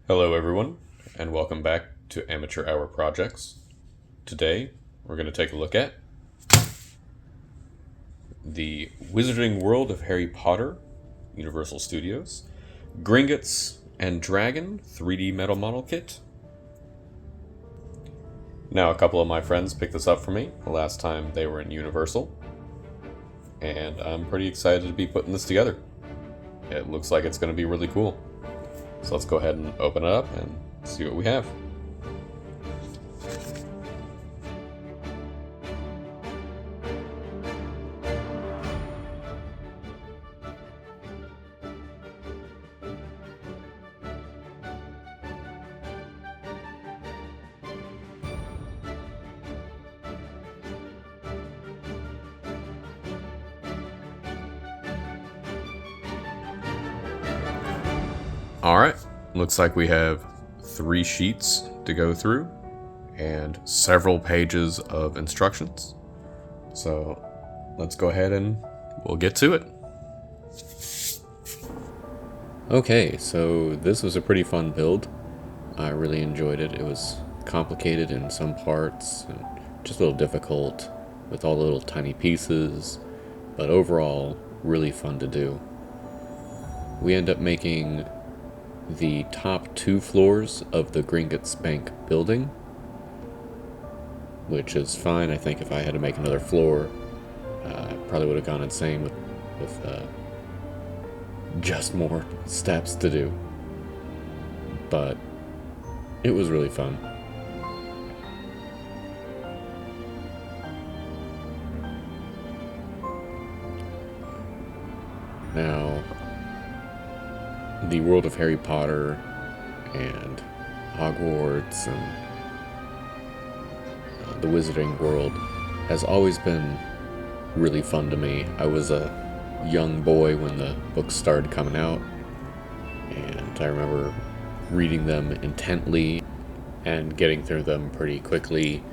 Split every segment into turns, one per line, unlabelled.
Hello everyone, and welcome back to Amateur Hour Projects. Today, we're going to take a look at the Wizarding World of Harry Potter, Universal Studios, Gringotts and Dragon 3D Metal Model Kit. Now, a couple of my friends picked this up for me the last time they were in Universal, and I'm pretty excited to be putting this together. It looks like it's going to be really cool. So let's go ahead and open it up and see what we have. Alright, looks like we have 3 sheets to go through and several pages of instructions. So let's go ahead and we'll get to it. Okay, so this was a pretty fun build. I really enjoyed it. It was complicated in some parts and just a little difficult with all the little tiny pieces, but overall really fun to do. We end up making the top 2 floors of the Gringotts Bank building, which is fine. I think if I had to make another floor, I probably would have gone insane with just more steps to do. But it was really fun. Now, the world of Harry Potter and Hogwarts and the Wizarding world has always been really fun to me. I was a young boy when the books started coming out, and I remember reading them intently and getting through them pretty quickly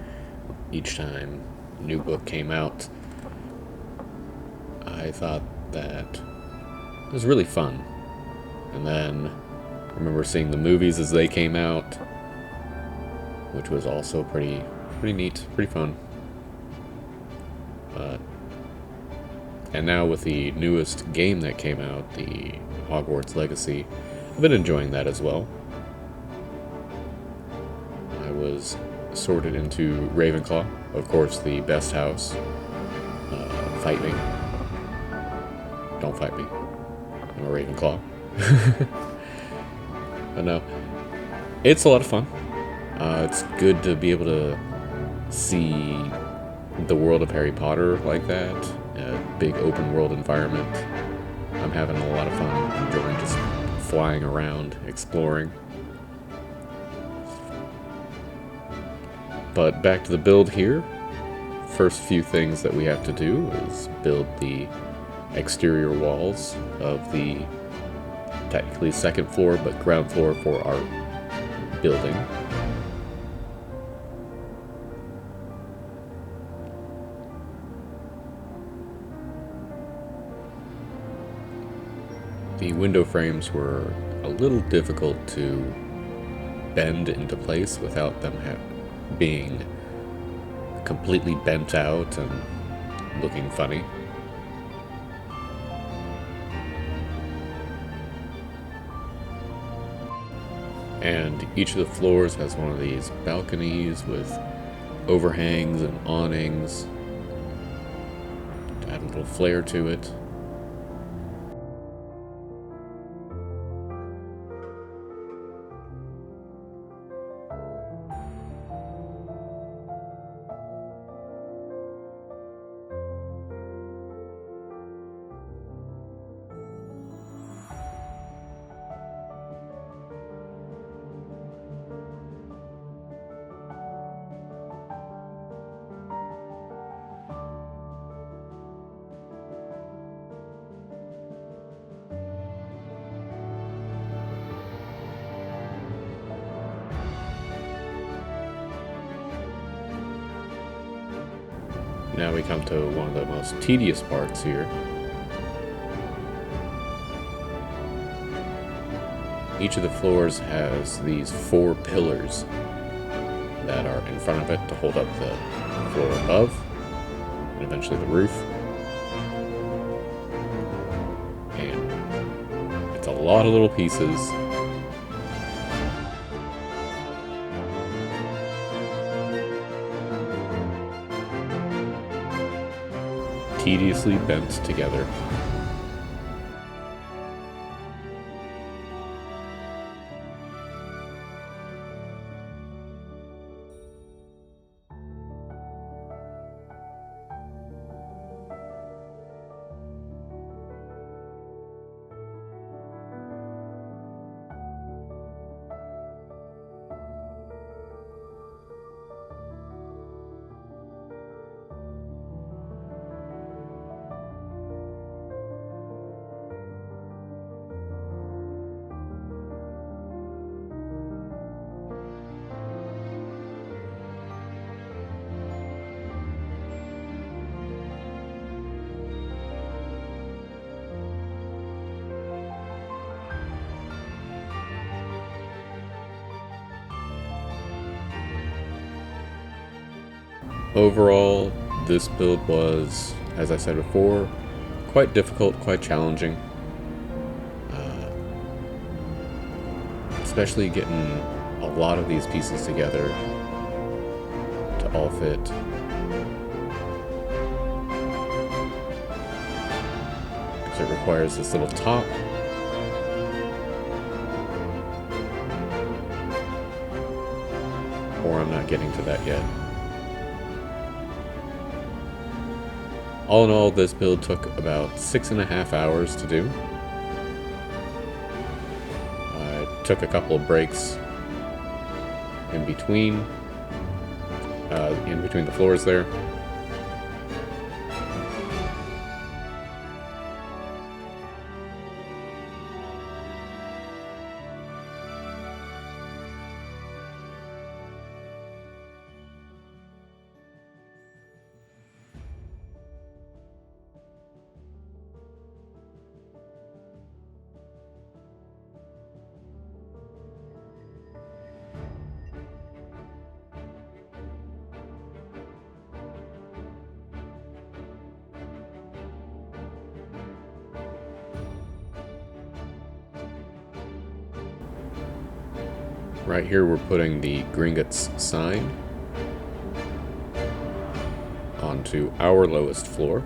each time a new book came out. I thought that it was really fun. And then I remember seeing the movies as they came out, which was also pretty neat, pretty fun. And now with the newest game that came out, the Hogwarts Legacy, I've been enjoying that as well. I was sorted into Ravenclaw, of course, the best house. Fight me. Don't fight me. I'm a Ravenclaw. But no, it's a lot of fun. It's good to be able to see the world of Harry Potter like that, a big open world environment. I'm having a lot of fun enjoying just flying around, exploring. But back to the build here. First few things that we have to do is build the exterior walls of the technically second floor, but ground floor for our building. The window frames were a little difficult to bend into place without them being completely bent out and looking funny. And each of the floors has one of these balconies with overhangs and awnings to add a little flair to it. Now we come to one of the most tedious parts here. each of the floors has these 4 pillars that are in front of it to hold up the floor above, and eventually the roof. And it's a lot of little pieces. Tediously bent together. Overall, this build was, as I said before, quite difficult, quite challenging. Especially getting a lot of these pieces together to all fit. Because it requires this little top. Or I'm not getting to that yet. All in all, this build took about 6.5 hours to do. I took a couple of breaks in between the floors there. Right here we're putting the Gringotts sign onto our lowest floor.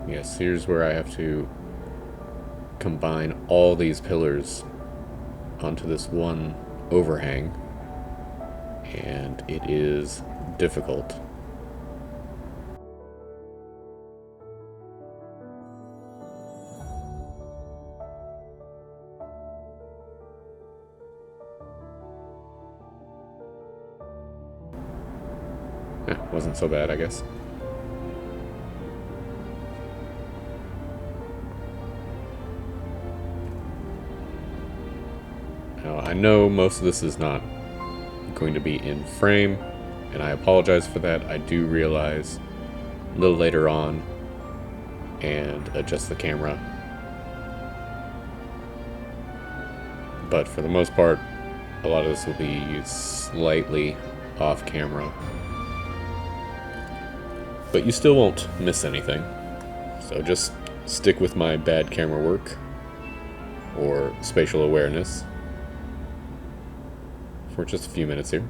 Yes, here's where I have to combine all these pillars onto this one overhang, and it is difficult. Wasn't so bad, I guess. Now, I know most of this is not going to be in frame, and I apologize for that. I do realize a little later on and adjust the camera. But for the most part, a lot of this will be slightly off camera. But you still won't miss anything. So just stick with my bad camera work or spatial awareness for just a few minutes here.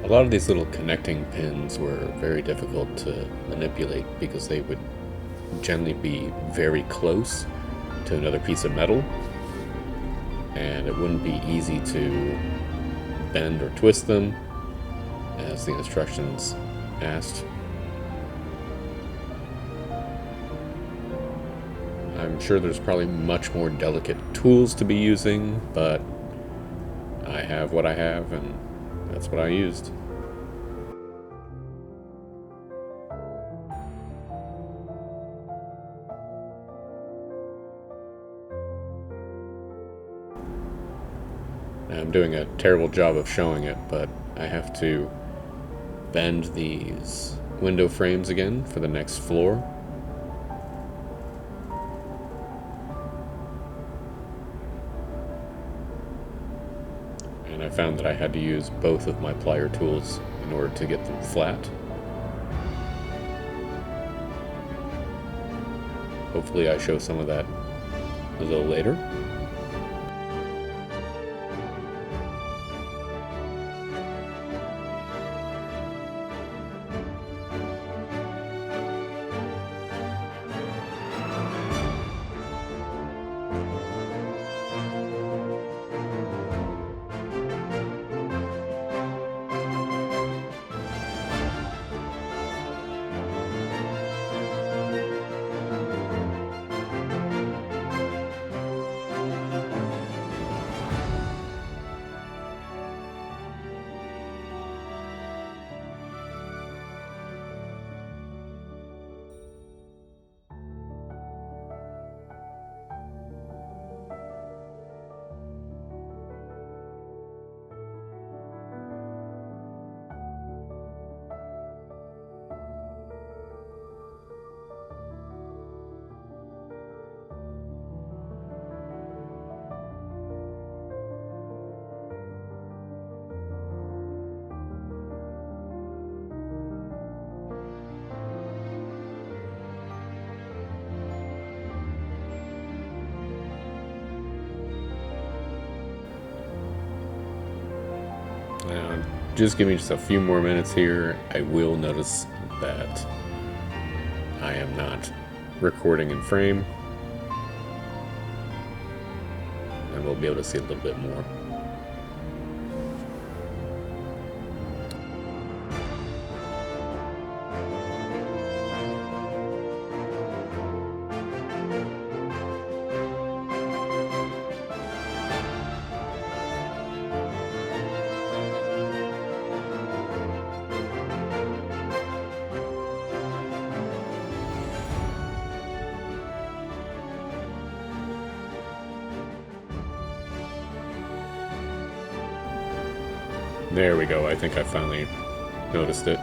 A lot of these little connecting pins were very difficult to manipulate because they would generally be very close to another piece of metal, and it wouldn't be easy to bend or twist them as the instructions asked. I'm sure there's probably much more delicate tools to be using, but I have what I have, and that's what I used. I'm doing a terrible job of showing it, but I have to bend these window frames again for the next floor. And I found that I had to use both of my plier tools in order to get them flat. Hopefully I show some of that a little later. Now, just give me just a few more minutes here. I will notice that I am not recording in frame, and we'll be able to see a little bit more. There we go, I think I finally noticed it.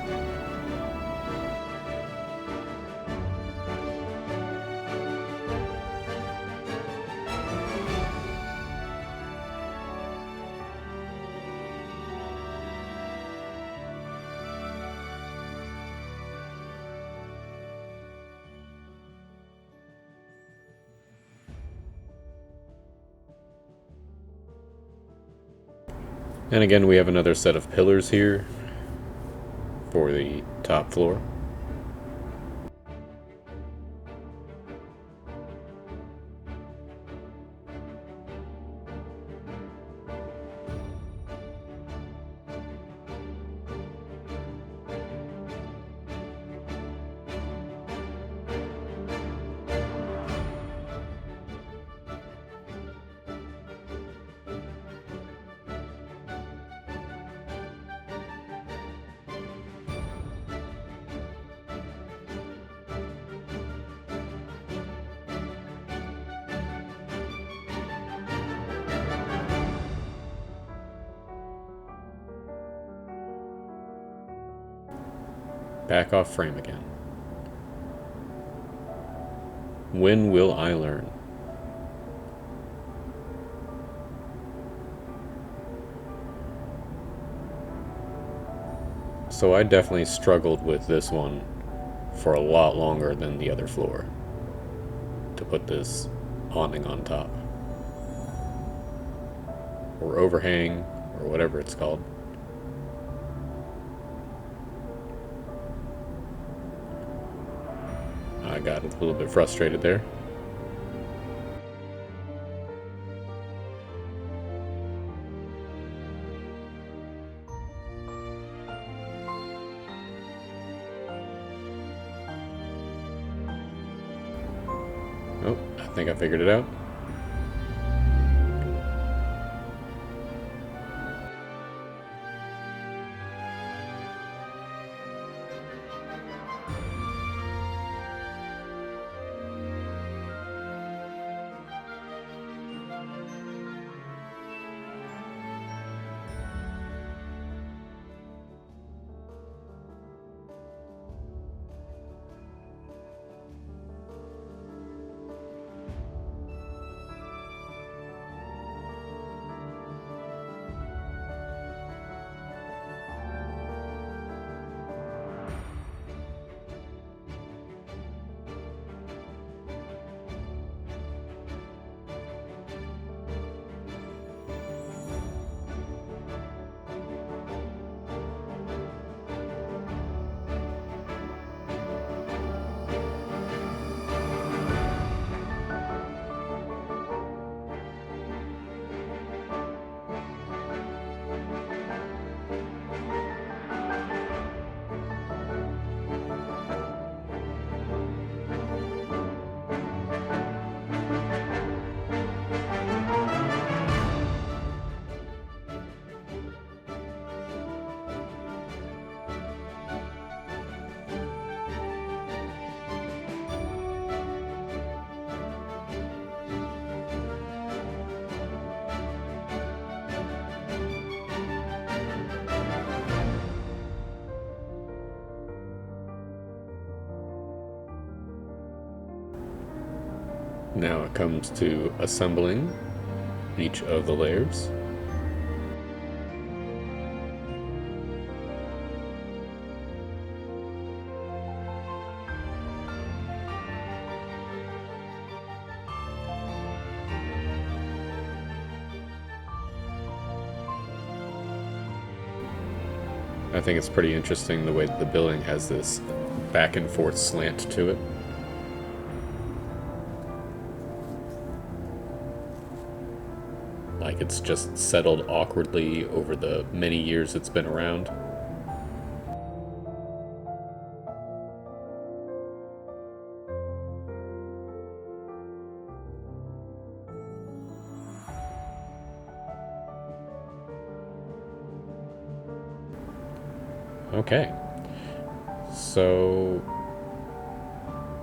And again, we have another set of pillars here for the top floor. Back off frame again. When will I learn? So I definitely struggled with this one for a lot longer than the other floor to put this awning on top. Or overhang, or whatever it's called. I got a little bit frustrated there. Oh, I think I figured it out. Now it comes to assembling each of the layers. I think it's pretty interesting the way that the building has this back and forth slant to it. Like it's just settled awkwardly over the many years it's been around. Okay, so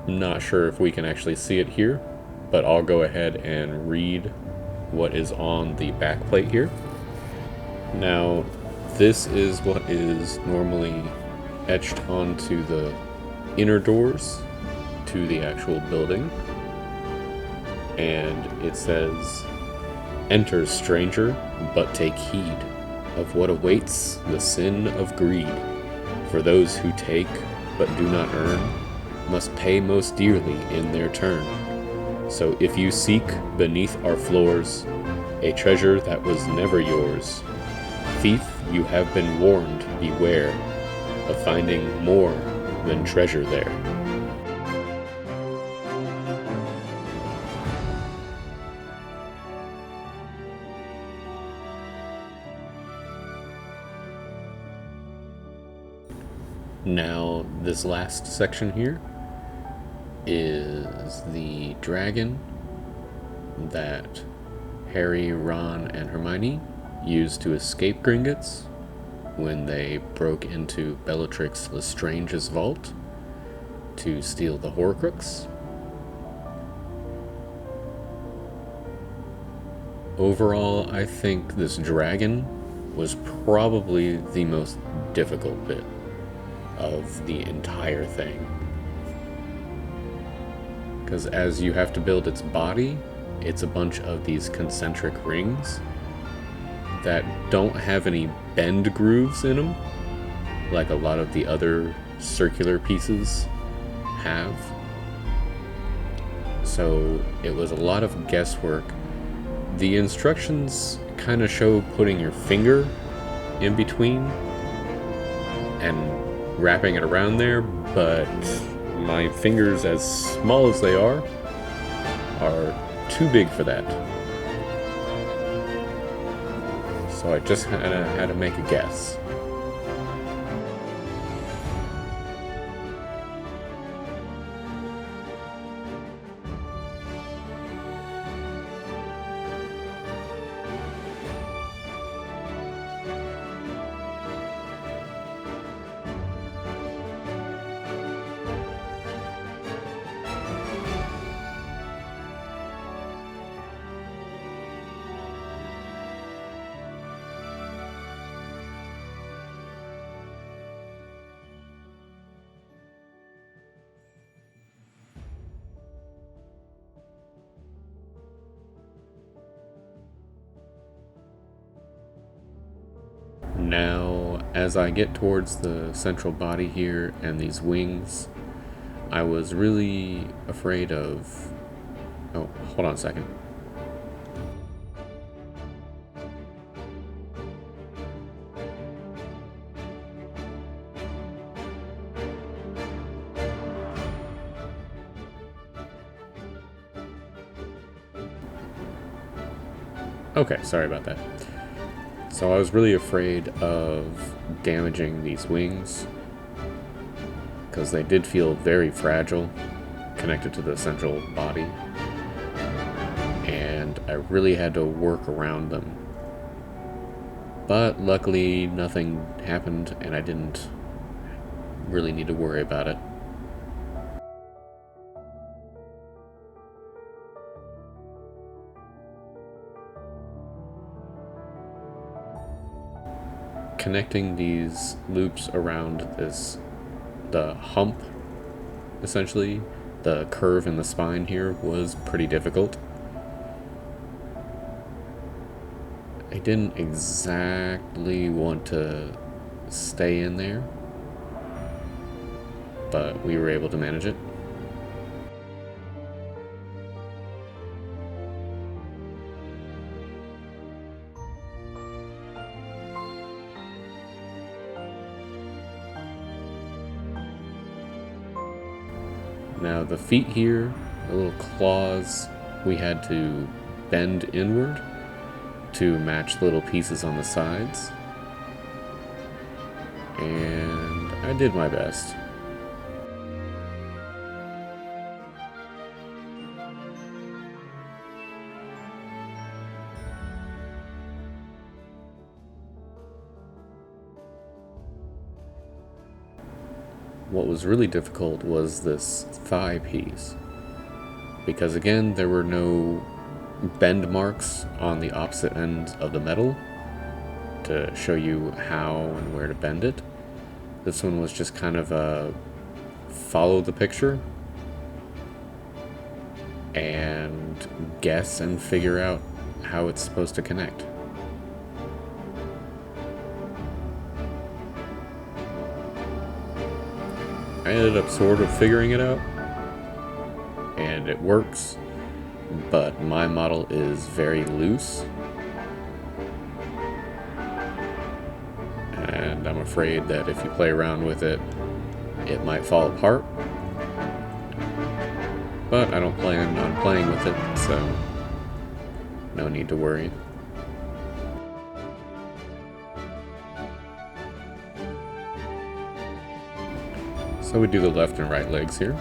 not sure if we can actually see it here, but I'll go ahead and read what is on the back plate here. Now, this is what is normally etched onto the inner doors to the actual building, and it says, "Enter, stranger, but take heed of what awaits the sin of greed. For those who take but do not earn must pay most dearly in their turn. So if you seek beneath our floors a treasure that was never yours, thief, you have been warned, beware of finding more than treasure there." Now, this last section here is the dragon that Harry, Ron, and Hermione used to escape Gringotts when they broke into Bellatrix Lestrange's vault to steal the Horcrux. Overall, I think this dragon was probably the most difficult bit of the entire thing. Because as you have to build its body, it's a bunch of these concentric rings that don't have any bend grooves in them, like a lot of the other circular pieces have. So it was a lot of guesswork. The instructions kind of show putting your finger in between and wrapping it around there, but my fingers, as small as they are too big for that. So I just had to make a guess. Now, as I get towards the central body here and these wings, I was really afraid of... Oh, hold on a second. Okay, sorry about that. So I was really afraid of damaging these wings, because they did feel very fragile, connected to the central body, and I really had to work around them. But luckily nothing happened, and I didn't really need to worry about it. Connecting these loops around the hump, essentially, the curve in the spine here, was pretty difficult. I didn't exactly want to stay in there, but we were able to manage it. Now the feet here, the little claws, we had to bend inward to match the little pieces on the sides. And I did my best. What was really difficult was this thigh piece, because again, there were no bend marks on the opposite ends of the metal to show you how and where to bend it. This one was just kind of a follow the picture and guess and figure out how it's supposed to connect. I ended up sort of figuring it out, and it works, but my model is very loose, and I'm afraid that if you play around with it, it might fall apart. But I don't plan on playing with it, so no need to worry. So we do the left and right legs here.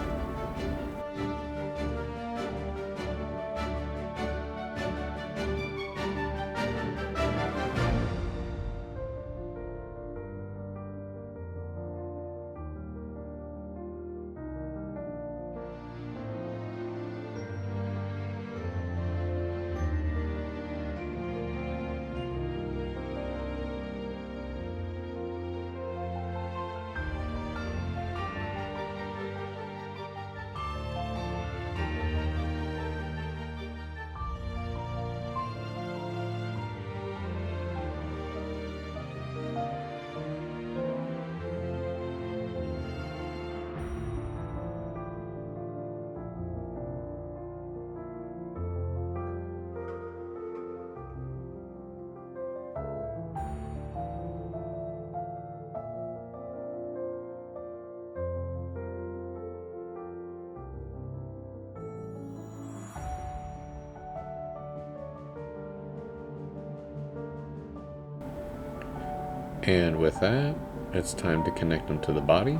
And with that, it's time to connect them to the body.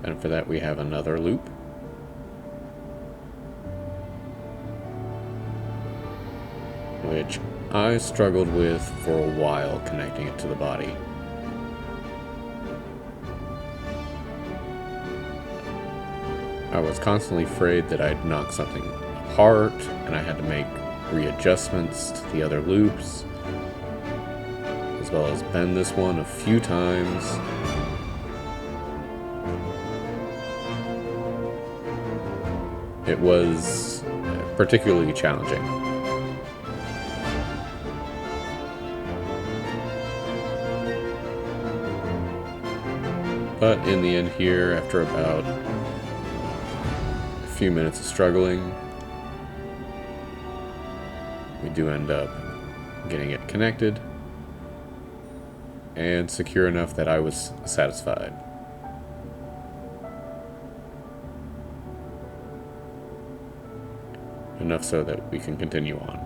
And for that we have another loop. Which I struggled with for a while connecting it to the body. I was constantly afraid that I'd knock something apart, and I had to make readjustments to the other loops, as well as bend this one a few times. It was particularly challenging. But in the end here, after about a few minutes of struggling, we do end up getting it connected and secure enough that I was satisfied. Enough so that we can continue on.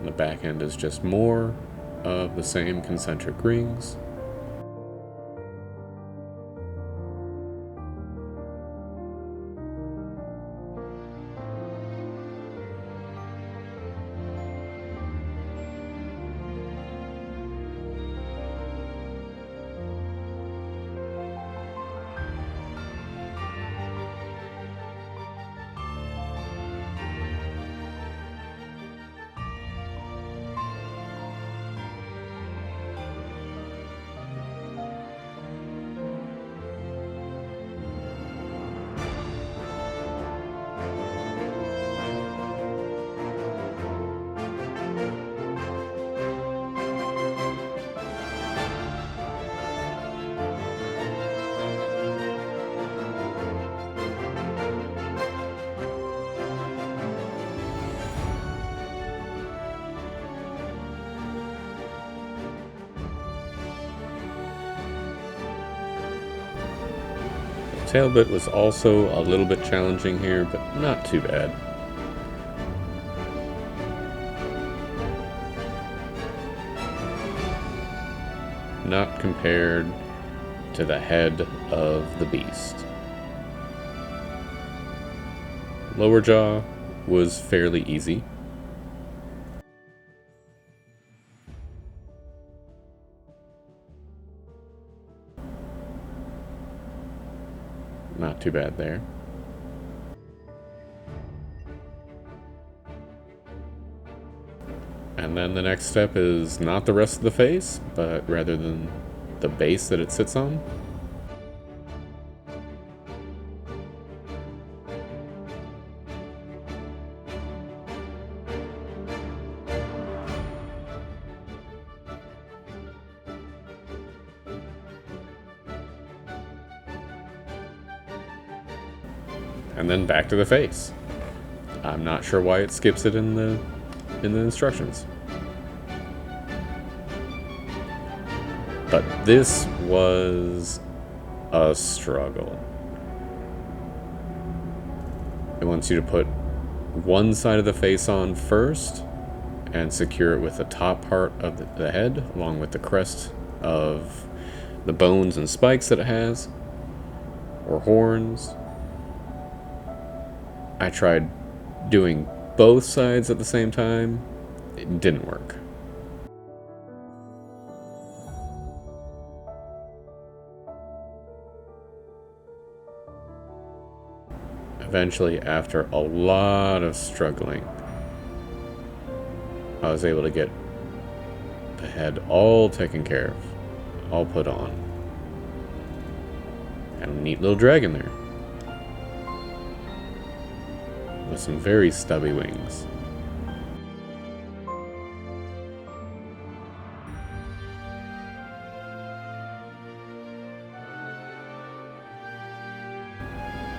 The back end is just more of the same concentric rings. Tail bit was also a little bit challenging here, but not too bad. Not compared to the head of the beast. Lower jaw was fairly easy. Not too bad there. And then the next step is not the rest of the face, but rather than the base that it sits on. And then back to the face. I'm not sure why it skips it in the instructions. But this was a struggle. It wants you to put one side of the face on first and secure it with the top part of the head, along with the crest of the bones and spikes that it has, or horns. I tried doing both sides at the same time. It didn't work. Eventually, after a lot of struggling, I was able to get the head all taken care of, all put on. And a neat little dragon there, with some very stubby wings.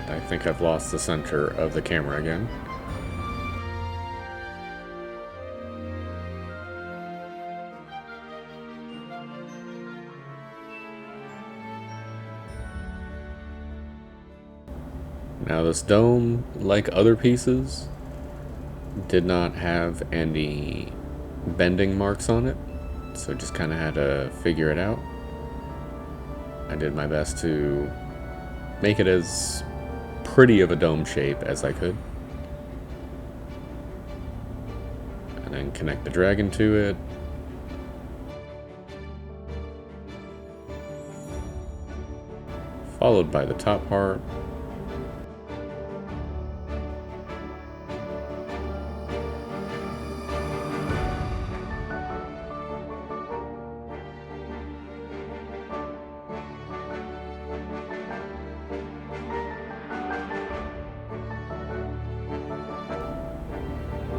I think I've lost the center of the camera again. Now this dome, like other pieces, did not have any bending marks on it, so just kind of had to figure it out. I did my best to make it as pretty of a dome shape as I could. And then connect the dragon to it. Followed by the top part.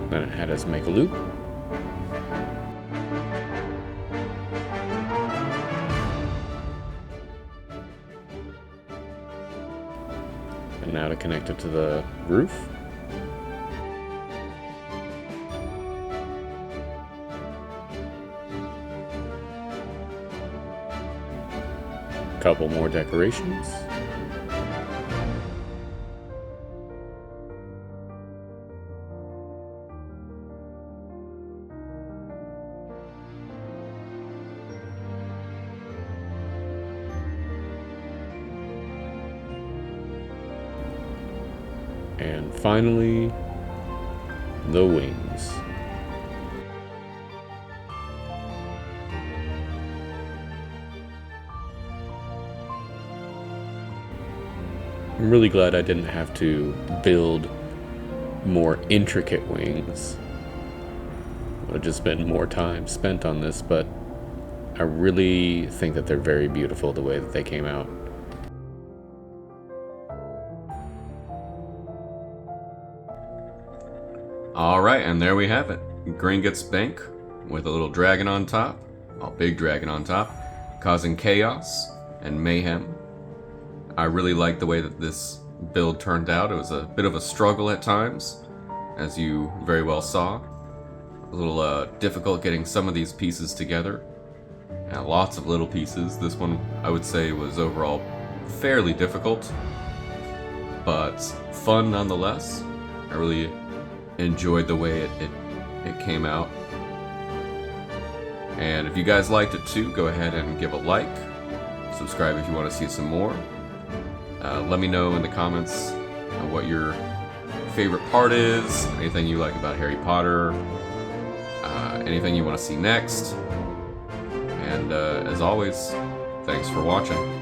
Then it had us make a loop. And now to connect it to the roof. Couple more decorations. And finally, the wings. I'm really glad I didn't have to build more intricate wings. Would have just been more time spent on this, but I really think that they're very beautiful the way that they came out. Alright, and there we have it. Gringotts Bank with a little dragon on top, a big dragon on top, causing chaos and mayhem. I really like the way that this build turned out. It was a bit of a struggle at times, as you very well saw. A little difficult getting some of these pieces together. Lots of little pieces. This one, I would say, was overall fairly difficult, but fun nonetheless. I really enjoyed the way it came out. And if you guys liked it too, go ahead and give a like. Subscribe if you want to see some more. Let me know in the comments what your favorite part is, anything you like about Harry Potter, anything you want to see next. And as always, thanks for watching.